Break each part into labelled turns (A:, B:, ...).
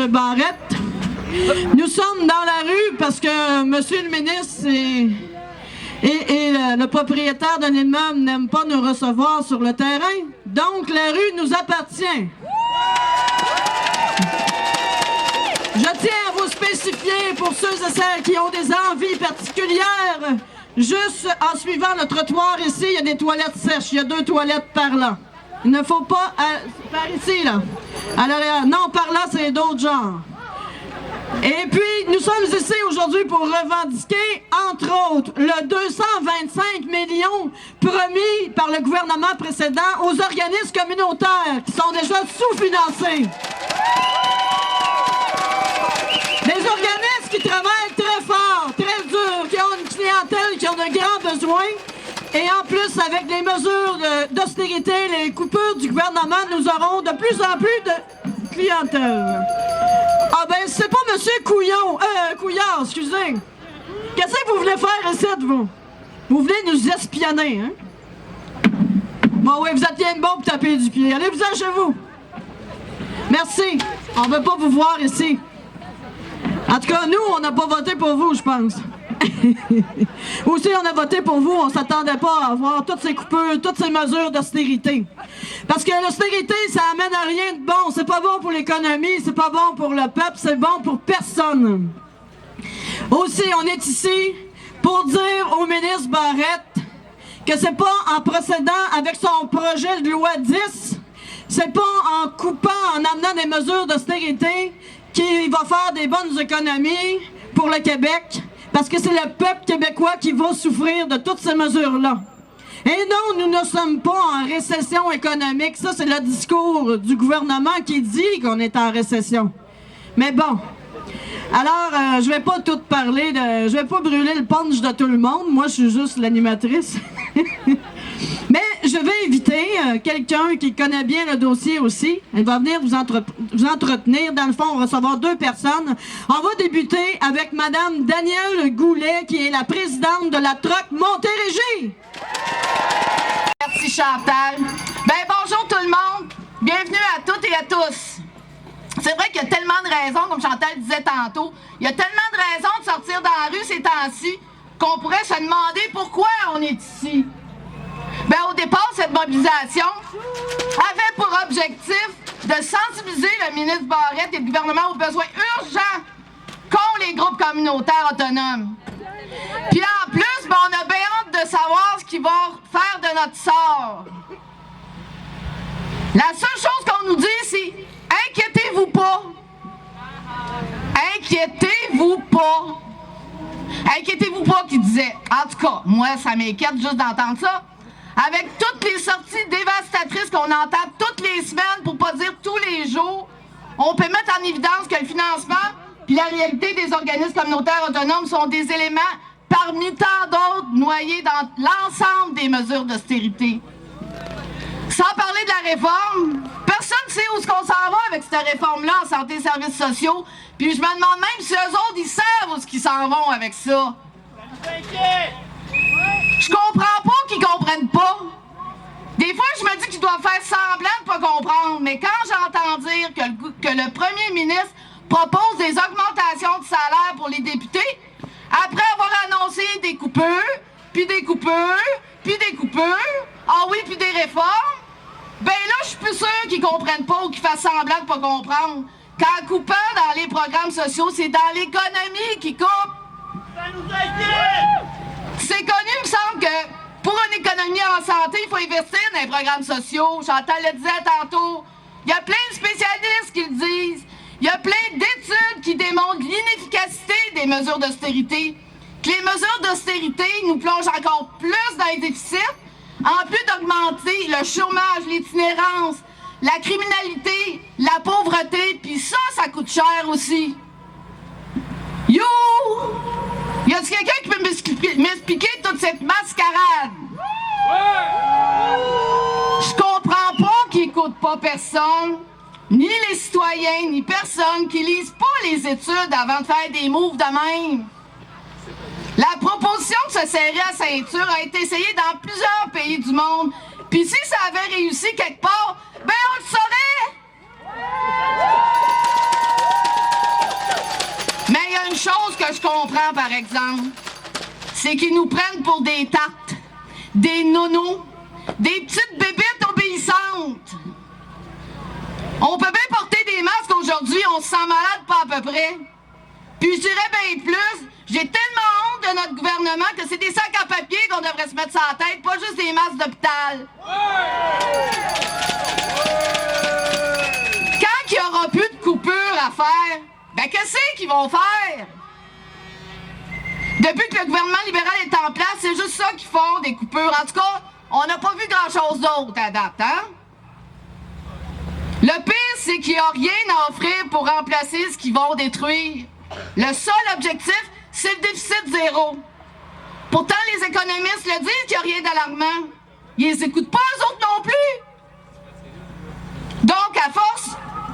A: ministre Barrette. Nous sommes dans la rue parce que monsieur le ministre et le propriétaire de l'immeuble n'aime pas nous recevoir sur le terrain. Donc, la rue nous appartient. Je tiens à vous spécifier pour ceux et celles qui ont des envies particulières, juste en suivant le trottoir ici, il y a des toilettes sèches. Il y a 2 toilettes par là. Il ne faut pas... par ici, là. À l'arrière. Non, par là, c'est d'autres genres. Et puis, nous sommes ici aujourd'hui pour revendiquer, entre autres, le 225 millions promis par le gouvernement précédent aux organismes communautaires qui sont déjà sous-financés. Des organismes qui travaillent très fort, très dur, qui ont une clientèle, qui ont de grands besoins. Et en plus, avec les mesures d'austérité, les coupures du gouvernement, nous aurons de plus en plus de clientèle. Ah ben, c'est pas monsieur Couillard, excusez. Qu'est-ce que vous voulez faire ici, vous? Vous voulez nous espionner, hein? Bon, oui, vous êtes bien bon pour taper du pied. Allez-vous-en chez vous. Merci. On ne veut pas vous voir ici. En tout cas, nous, on n'a pas voté pour vous, je pense. Aussi, on a voté pour vous, on s'attendait pas à voir toutes ces coupures, toutes ces mesures d'austérité. Parce que l'austérité, ça amène à rien de bon. C'est pas bon pour l'économie, c'est pas bon pour le peuple, c'est bon pour personne. Aussi, on est ici pour dire au ministre Barrette que c'est pas en procédant avec son projet de loi 10, c'est pas en coupant, en amenant des mesures d'austérité qu'il va faire des bonnes économies pour le Québec. Parce que c'est le peuple québécois qui va souffrir de toutes ces mesures-là. Et non, nous ne sommes pas en récession économique. Ça, c'est le discours du gouvernement qui dit qu'on est en récession. Mais bon. Alors, je vais pas tout parler de... Je vais pas brûler le punch de tout le monde. Moi, je suis juste l'animatrice. Mais je vais inviter quelqu'un qui connaît bien le dossier aussi. Elle va venir vous entretenir. Dans le fond, on va recevoir 2 personnes. On va débuter avec Madame Danielle Goulet, qui est la présidente de la Troc Montérégie.
B: Merci Chantal. Ben bonjour tout le monde. Bienvenue à toutes et à tous. C'est vrai qu'il y a tellement de raisons, comme Chantal disait tantôt, il y a tellement de raisons de sortir dans la rue ces temps-ci qu'on pourrait se demander pourquoi on est ici. Ben, au départ, cette mobilisation avait pour objectif de sensibiliser le ministre Barrette et le gouvernement aux besoins urgents qu'ont les groupes communautaires autonomes. Puis en plus, ben, on a bien hâte de savoir ce qu'ils vont faire de notre sort. La seule chose qu'on nous dit, c'est « Inquiétez-vous pas! » Inquiétez-vous pas! Inquiétez-vous pas, qu'il disait. En tout cas, moi, ça m'inquiète juste d'entendre ça. Avec toutes les sorties dévastatrices qu'on entend toutes les semaines, pour pas dire tous les jours, on peut mettre en évidence que le financement puis la réalité des organismes communautaires autonomes sont des éléments parmi tant d'autres noyés dans l'ensemble des mesures d'austérité. Sans parler de la réforme, personne ne sait où est-ce qu'on s'en va avec cette réforme-là en santé et services sociaux. Puis je me demande même si eux autres, ils savent où est-ce qu'ils s'en vont avec ça. Je comprends pas qu'ils comprennent pas. Des fois, je me dis qu'ils doivent faire semblant de pas comprendre. Mais quand j'entends dire que le premier ministre propose des augmentations de salaire pour les députés, après avoir annoncé des coupures, puis des coupures, puis des coupures, ah oui, puis des réformes, ben là, je suis plus sûre qu'ils comprennent pas ou qu'ils fassent semblant de pas comprendre. Qu'en coupant dans les programmes sociaux, c'est dans l'économie qu'ils coupent. Ça nous inquiète! C'est connu, il me semble que pour une économie en santé, il faut investir dans les programmes sociaux. Chantal le disait tantôt. Il y a plein de spécialistes qui le disent. Il y a plein d'études qui démontrent l'inefficacité des mesures d'austérité. Que les mesures d'austérité nous plongent encore plus dans les déficits, en plus d'augmenter le chômage, l'itinérance, la criminalité, la pauvreté, puis ça coûte cher aussi. You! Y a-t-il quelqu'un qui peut m'expliquer toute cette mascarade? Je comprends pas qu'ils écoutent pas personne, ni les citoyens, ni personne, qui lisent pas les études avant de faire des moves de même. La proposition de se serrer à ceinture a été essayée dans plusieurs pays du monde. Puis si ça avait réussi quelque part, ben on le saurait! que je comprends, par exemple, c'est qu'ils nous prennent pour des tartes, des nonos, des petites bébites obéissantes. On peut bien porter des masques aujourd'hui, on se sent malade pas à peu près. Puis je dirais bien plus, j'ai tellement honte de notre gouvernement que c'est des sacs à papier qu'on devrait se mettre sur la tête, pas juste des masques d'hôpital. Quand il n'y aura plus de coupures à faire, ben qu'est-ce qu'ils vont faire? Depuis que le gouvernement libéral est en place, c'est juste ça qu'ils font, des coupures. En tout cas, on n'a pas vu grand-chose d'autre à date, hein? Le pire, c'est qu'il n'y a rien à offrir pour remplacer ce qu'ils vont détruire. Le seul objectif, c'est le déficit zéro. Pourtant, les économistes le disent qu'il n'y a rien d'alarmant. Ils les écoutent pas, eux autres non plus. Donc, à force,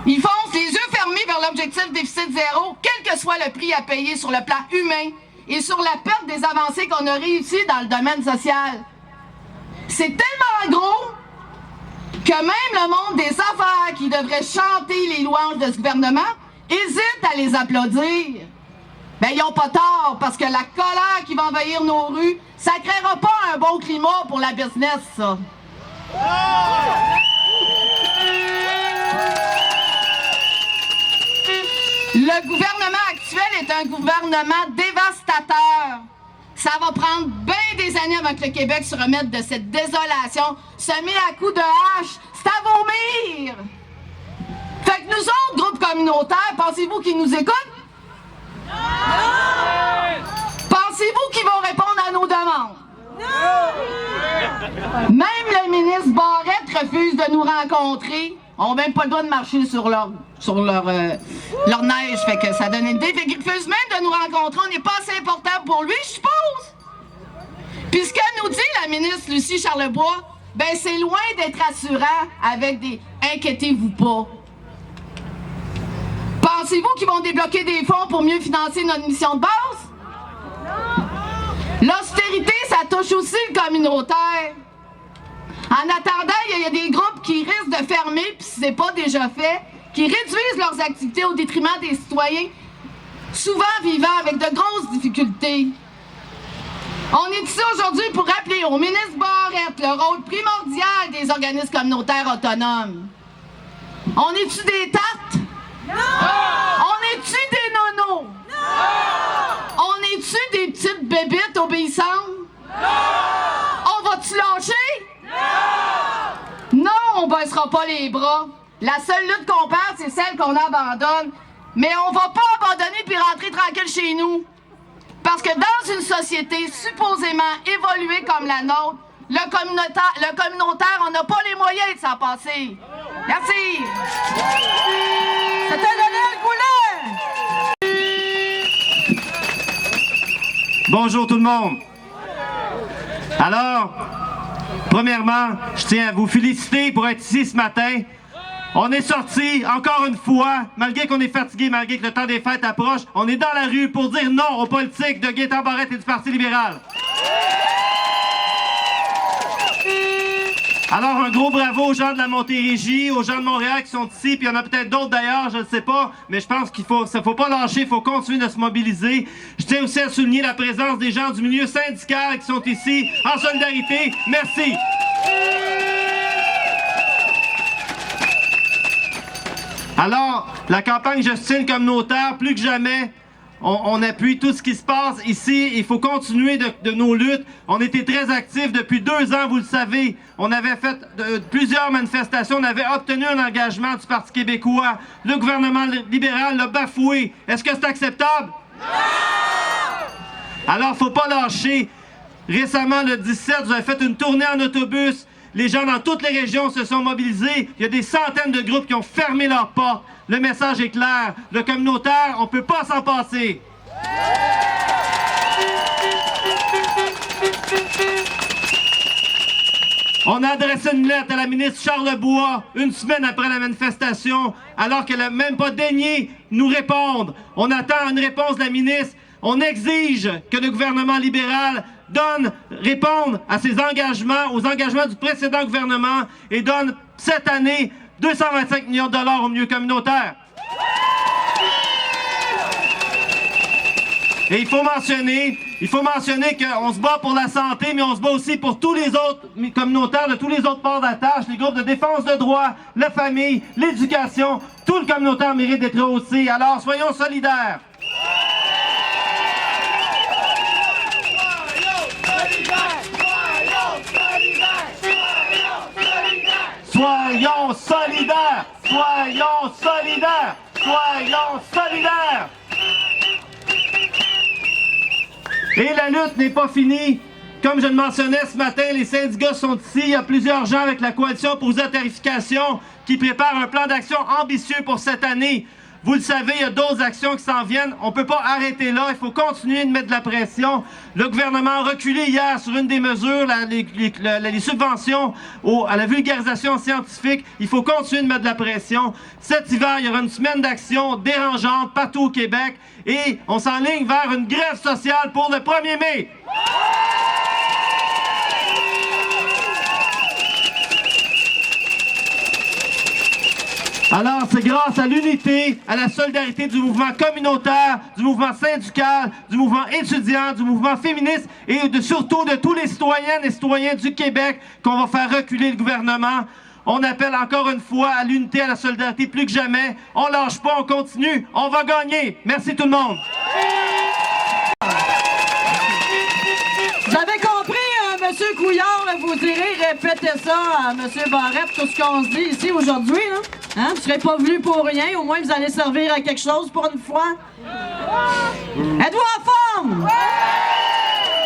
B: ils foncent les yeux fermés vers l'objectif déficit zéro, quel que soit le prix à payer sur le plan humain et sur la perte des avancées qu'on a réussies dans le domaine social. C'est tellement gros que même le monde des affaires qui devrait chanter les louanges de ce gouvernement hésite à les applaudir. Ben, ils n'ont pas tort, parce que la colère qui va envahir nos rues, ça ne créera pas un bon climat pour la business, ça. Le gouvernement actuel est un gouvernement dévastateur. Ça va prendre bien des années avant que le Québec se remette de cette désolation, se met à coups de hache, c'est à vomir! Fait que nous autres, groupes communautaires, pensez-vous qu'ils nous écoutent? Non! Pensez-vous qu'ils vont répondre à nos demandes? Non! Même le ministre Barrette refuse de nous rencontrer. On n'a même pas le droit de marcher sur leur neige. Fait que ça donne une idée. Fait qu'il refuse même de nous rencontrer. On n'est pas assez important pour lui, je suppose. Puis ce qu'elle nous dit, la ministre Lucie Charlebois, ben c'est loin d'être rassurant avec des « inquiétez-vous pas ». Pensez-vous qu'ils vont débloquer des fonds pour mieux financer notre mission de base? L'austérité, ça touche aussi le communautaire. En attendant, il y a des groupes qui risquent de fermer, puis si c'est pas déjà fait, qui réduisent leurs activités au détriment des citoyens, souvent vivant avec de grosses difficultés. On est ici aujourd'hui pour rappeler au ministre Barrette le rôle primordial des organismes communautaires autonomes. On est-tu des tartes? Non! On est-tu des nonos? Non! On est-tu des petites bébites obéissantes? Non! On va-tu lâcher? Non! Non, on baissera pas les bras. La seule lutte qu'on perd, c'est celle qu'on abandonne. Mais on va pas abandonner puis rentrer tranquille chez nous. Parce que dans une société supposément évoluée comme la nôtre, le communautaire, on n'a pas les moyens de s'en passer. Merci!
A: C'était Daniel Goulet!
C: Bonjour tout le monde! Alors, premièrement, je tiens à vous féliciter pour être ici ce matin. On est sortis, encore une fois, malgré qu'on est fatigué, malgré que le temps des fêtes approche, on est dans la rue pour dire non aux politiques de Gaétan Barrette et du Parti libéral. Alors, un gros bravo aux gens de la Montérégie, aux gens de Montréal qui sont ici, puis il y en a peut-être d'autres d'ailleurs, je ne sais pas, mais je pense qu'il faut pas lâcher, il faut continuer de se mobiliser. Je tiens aussi à souligner la présence des gens du milieu syndical qui sont ici en solidarité. Merci. Alors, la campagne Justine communautaire, plus que jamais, on appuie tout ce qui se passe ici. Il faut continuer de nos luttes. On était très actifs depuis 2 ans, vous le savez. On avait fait plusieurs manifestations. On avait obtenu un engagement du Parti québécois. Le gouvernement libéral l'a bafoué. Est-ce que c'est acceptable? Non! Alors, faut pas lâcher. Récemment, le 17, vous avez fait une tournée en autobus. Les gens dans toutes les régions se sont mobilisés. Il y a des centaines de groupes qui ont fermé leurs portes. Le message est clair. Le communautaire, on ne peut pas s'en passer. On a adressé une lettre à la ministre Charlebois 1 semaine après la manifestation, alors qu'elle n'a même pas daigné nous répondre. On attend une réponse de la ministre. On exige que le gouvernement libéral réponde à ses engagements, aux engagements du précédent gouvernement et donne cette année 225 millions de dollars au milieu communautaire. Et il faut mentionner qu'on se bat pour la santé, mais on se bat aussi pour tous les autres communautaires de tous les autres ports d'attache, les groupes de défense de droits, la famille, l'éducation. Tout le communautaire mérite d'être haussé. Alors, soyons solidaires. Soyons solidaires! Soyons solidaires! Soyons solidaires! Et la lutte n'est pas finie. Comme je le mentionnais ce matin, les syndicats sont ici. Il y a plusieurs gens avec la Coalition pour la tarification qui préparent un plan d'action ambitieux pour cette année. Vous le savez, il y a d'autres actions qui s'en viennent. On ne peut pas arrêter là. Il faut continuer de mettre de la pression. Le gouvernement a reculé hier sur une des mesures, les subventions à la vulgarisation scientifique. Il faut continuer de mettre de la pression. Cet hiver, il y aura une semaine d'action dérangeante partout au Québec. Et on s'enligne vers une grève sociale pour le 1er mai. Alors, c'est grâce à l'unité, à la solidarité du mouvement communautaire, du mouvement syndical, du mouvement étudiant, du mouvement féministe et surtout de tous les citoyennes et citoyens du Québec qu'on va faire reculer le gouvernement. On appelle encore une fois à l'unité, à la solidarité plus que jamais. On lâche pas, on continue, on va gagner. Merci tout le monde.
A: Vous avez compris, Monsieur Couillard, là, vous irez répéter ça à Monsieur Barrette, tout ce qu'on se dit ici aujourd'hui, là. Hein? Vous ne serez pas venu pour rien, au moins vous allez servir à quelque chose pour une fois. Êtes-vous en forme?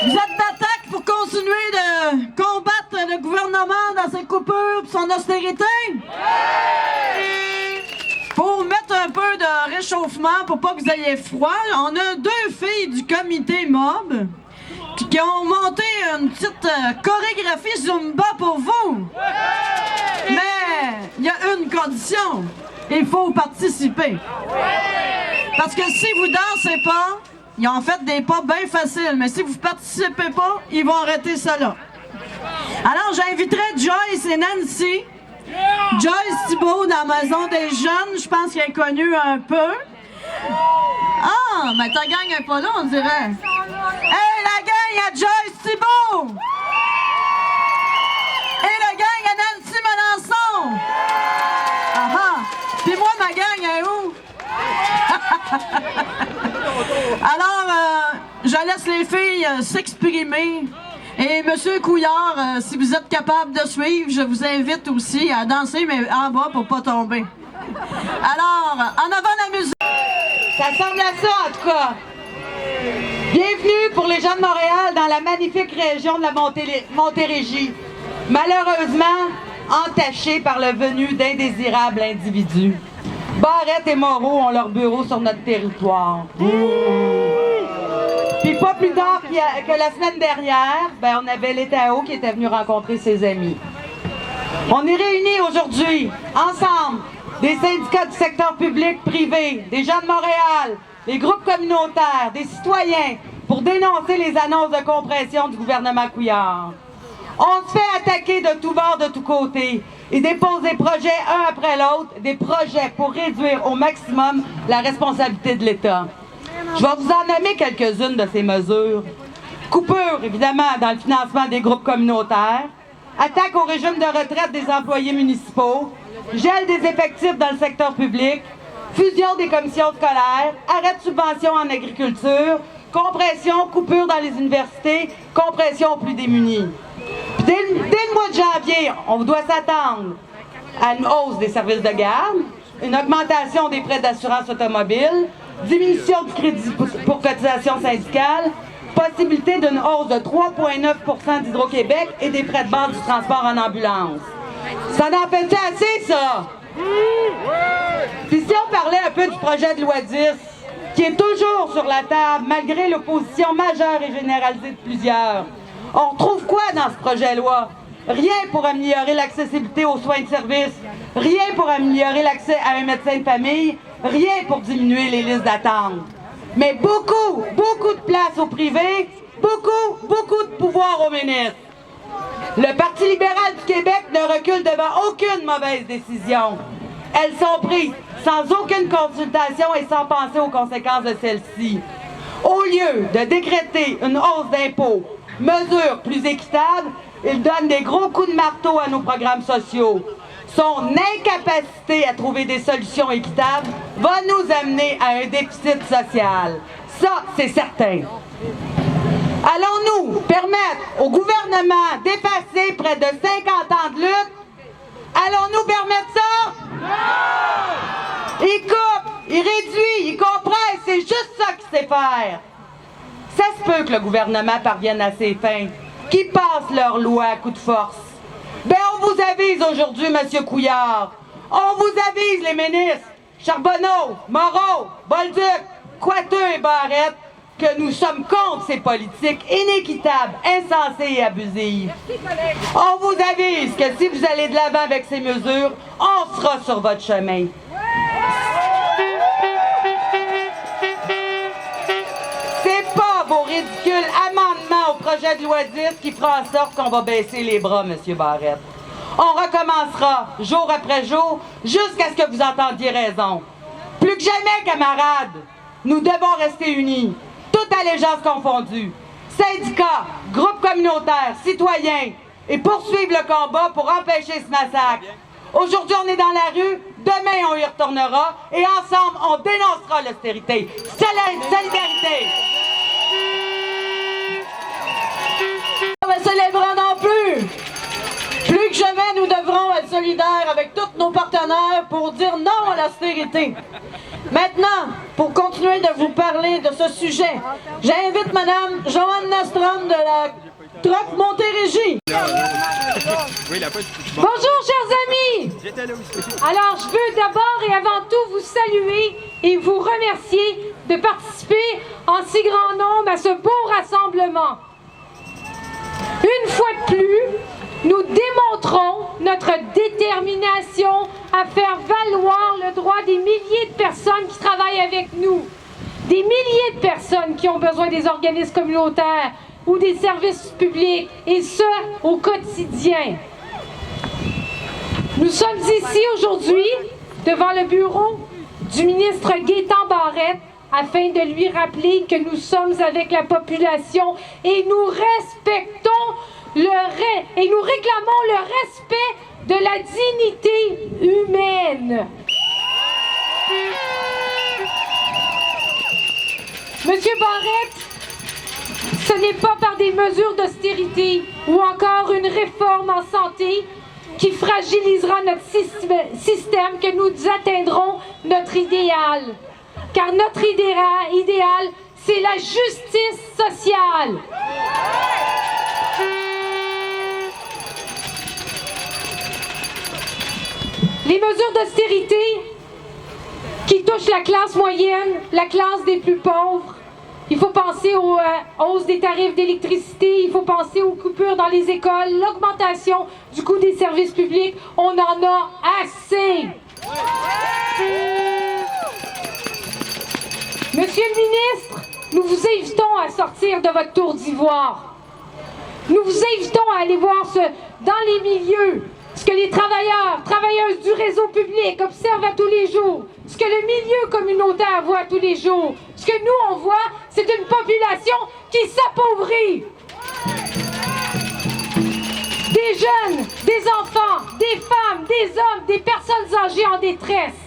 A: Vous êtes d'attaque pour continuer de combattre le gouvernement dans ses coupures et son austérité? Pour mettre un peu de réchauffement, pour pas que vous ayez froid, on a 2 filles du comité MOB qui ont monté une petite chorégraphie Zumba pour vous. Mais il y a une condition, il faut participer. Parce que si vous dansez pas, ils ont fait des pas bien faciles, mais si vous participez pas, ils vont arrêter ça là. Alors j'inviterai Joyce et Nancy. Joyce Thibault dans la Maison des Jeunes, je pense qu'elle est connue un peu. Ah, mais ta gang n'est pas là, on dirait. Hey, la gang, il y a Joyce Thibault! Et la gang, il y a Nancy Melançon! Ah ah! Puis moi, ma gang est où? Alors, je laisse les filles s'exprimer. Et Monsieur Couillard, si vous êtes capable de suivre, je vous invite aussi à danser, mais en bas pour pas tomber. Alors, en avant la musique!
D: Ça ressemble à ça, en tout cas. Bienvenue pour les gens de Montréal dans la magnifique région de la Montérégie, malheureusement entachée par le venu d'indésirables individus. Barrette et Moreau ont leur bureau sur notre territoire. Puis pas plus tard que la semaine dernière, on avait l'Étao qui était venu rencontrer ses amis. On est réunis aujourd'hui, ensemble, des syndicats du secteur public, privé, des gens de Montréal, des groupes communautaires, des citoyens, pour dénoncer les annonces de compression du gouvernement Couillard. On se fait attaquer de tous bords, de tous côtés, et dépose des projets un après l'autre, des projets pour réduire au maximum la responsabilité de l'État. Je vais vous en nommer quelques-unes de ces mesures. Coupure, évidemment, dans le financement des groupes communautaires, attaque au régime de retraite des employés municipaux, gel des effectifs dans le secteur public, fusion des commissions scolaires, arrêt de subventions en agriculture, compression, coupure dans les universités, compression aux plus démunis. Puis dès le mois de janvier, on doit s'attendre à une hausse des services de garde, une augmentation des frais d'assurance automobile, diminution du crédit pour cotisation syndicale, possibilité d'une hausse de 3,9 d'Hydro-Québec et des frais de base du transport en ambulance. Ça n'en fait assez, ça? Puis si on parlait un peu du projet de loi 10, qui est toujours sur la table, malgré l'opposition majeure et généralisée de plusieurs, on retrouve quoi dans ce projet de loi? Rien pour améliorer l'accessibilité aux soins de service, rien pour améliorer l'accès à un médecin de famille, rien pour diminuer les listes d'attente. Mais beaucoup de place au privé, beaucoup de pouvoir aux ministres. Le Parti libéral du Québec ne recule devant aucune mauvaise décision. Elles sont prises sans aucune consultation et sans penser aux conséquences de celle-ci. Au lieu de décréter une hausse d'impôts, mesure plus équitable, il donne des gros coups de marteau à nos programmes sociaux. Son incapacité à trouver des solutions équitables va nous amener à un déficit social. Ça, c'est certain. Allons-nous permettre au gouvernement d'effacer près de 50 ans de lutte? Allons-nous permettre ça? Non! Il coupe, il réduit, il compresse, c'est juste ça qu'il sait faire. Ça se peut que le gouvernement parvienne à ses fins, qu'ils passent leur loi à coup de force. Ben, on vous avise aujourd'hui, M. Couillard. On vous avise, les ministres, Charbonneau, Moreau, Bolduc, Coiteux et Barrette, que nous sommes contre ces politiques inéquitables, insensées et abusives. On vous avise que si vous allez de l'avant avec ces mesures, on sera sur votre chemin. C'est pas vos ridicules amendements au projet de loi 10 qui fera en sorte qu'on va baisser les bras, M. Barrette. On recommencera jour après jour jusqu'à ce que vous entendiez raison. Plus que jamais, camarades, nous devons rester unis, toute allégeance confondue. Syndicats, groupes communautaires, citoyens, et poursuivre le combat pour empêcher ce massacre. Aujourd'hui, on est dans la rue, demain, on y retournera, et ensemble, on dénoncera l'austérité. Solidarité!
A: On ne célébrera non plus. Plus que jamais, nous devrons être solidaires avec tous nos partenaires pour dire non à l'austérité. Maintenant, pour continuer de vous parler de ce sujet, j'invite Mme Joanne Nastrom de la Troc Montérégie.
E: Bonjour, chers amis! Alors, je veux d'abord et avant tout vous saluer et vous remercier de participer en si grand nombre à ce beau rassemblement. Une fois de plus, nous démontrons notre détermination à faire valoir le droit des milliers de personnes qui travaillent avec nous. Des milliers de personnes qui ont besoin des organismes communautaires ou des services publics, et ce, au quotidien. Nous sommes ici aujourd'hui, devant le bureau du ministre Gaétan Barrette, afin de lui rappeler que nous sommes avec la population et nous respectons et nous réclamons le respect de la dignité humaine. Monsieur Barrette, ce n'est pas par des mesures d'austérité ou encore une réforme en santé qui fragilisera notre système que nous atteindrons notre idéal. Car notre idéal, c'est la justice sociale. Les mesures d'austérité qui touchent la classe moyenne, la classe des plus pauvres, il faut penser aux hausses des tarifs d'électricité, il faut penser aux coupures dans les écoles, l'augmentation du coût des services publics, on en a assez. Monsieur le ministre, nous vous invitons à sortir de votre tour d'ivoire. Nous vous invitons à aller voir dans les milieux, ce que les travailleuses du réseau public observent à tous les jours, ce que le milieu communautaire voit tous les jours. Ce que nous, on voit, c'est une population qui s'appauvrit. Des jeunes, des enfants, des femmes, des hommes, des personnes âgées en détresse.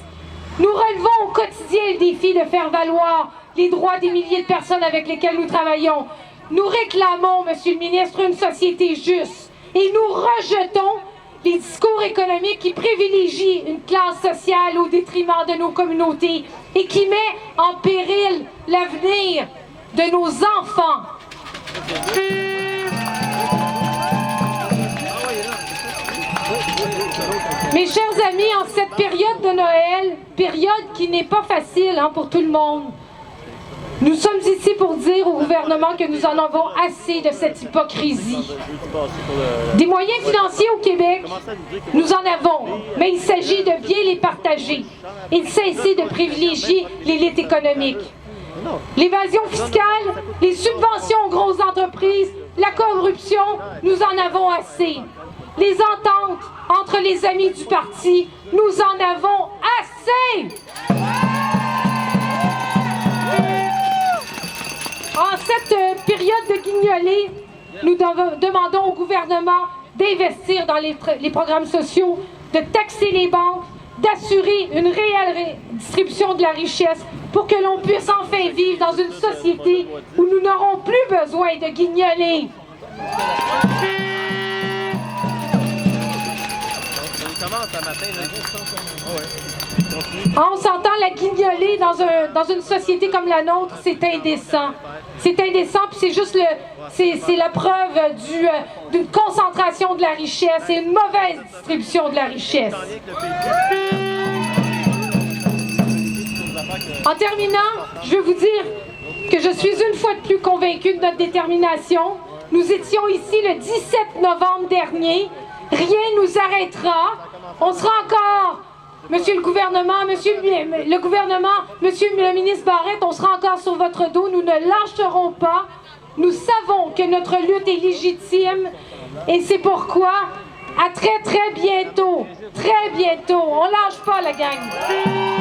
E: Nous relevons au quotidien le défi de faire valoir les droits des milliers de personnes avec lesquelles nous travaillons. Nous réclamons, Monsieur le ministre, une société juste et nous rejetons les discours économiques qui privilégient une classe sociale au détriment de nos communautés et qui met en péril l'avenir de nos enfants. Mes chers amis, en cette période de Noël, période qui n'est pas facile pour tout le monde, nous sommes ici pour dire au gouvernement que nous en avons assez de cette hypocrisie. Des moyens financiers au Québec, nous en avons, mais il s'agit de bien les partager et de cesser de privilégier l'élite économique. L'évasion fiscale, les subventions aux grosses entreprises, la corruption, nous en avons assez. Les ententes entre les amis du parti, nous en avons assez. cette période de guignolée, nous demandons au gouvernement d'investir dans les programmes sociaux, de taxer les banques, d'assurer une réelle distribution de la richesse pour que l'on puisse enfin vivre dans une société où nous n'aurons plus besoin de guignoler. On s'entend, la guignolée dans une société comme la nôtre, c'est indécent. C'est indécent, puis c'est juste c'est la preuve d'une concentration de la richesse et une mauvaise distribution de la richesse. En terminant, je veux vous dire que je suis une fois de plus convaincue de notre détermination. Nous étions ici le 17 novembre dernier. Rien ne nous arrêtera. On sera encore, Monsieur le gouvernement, Monsieur le ministre Barrette, on sera encore sur votre dos. Nous ne lâcherons pas. Nous savons que notre lutte est légitime et c'est pourquoi, à très bientôt, on lâche pas la gang.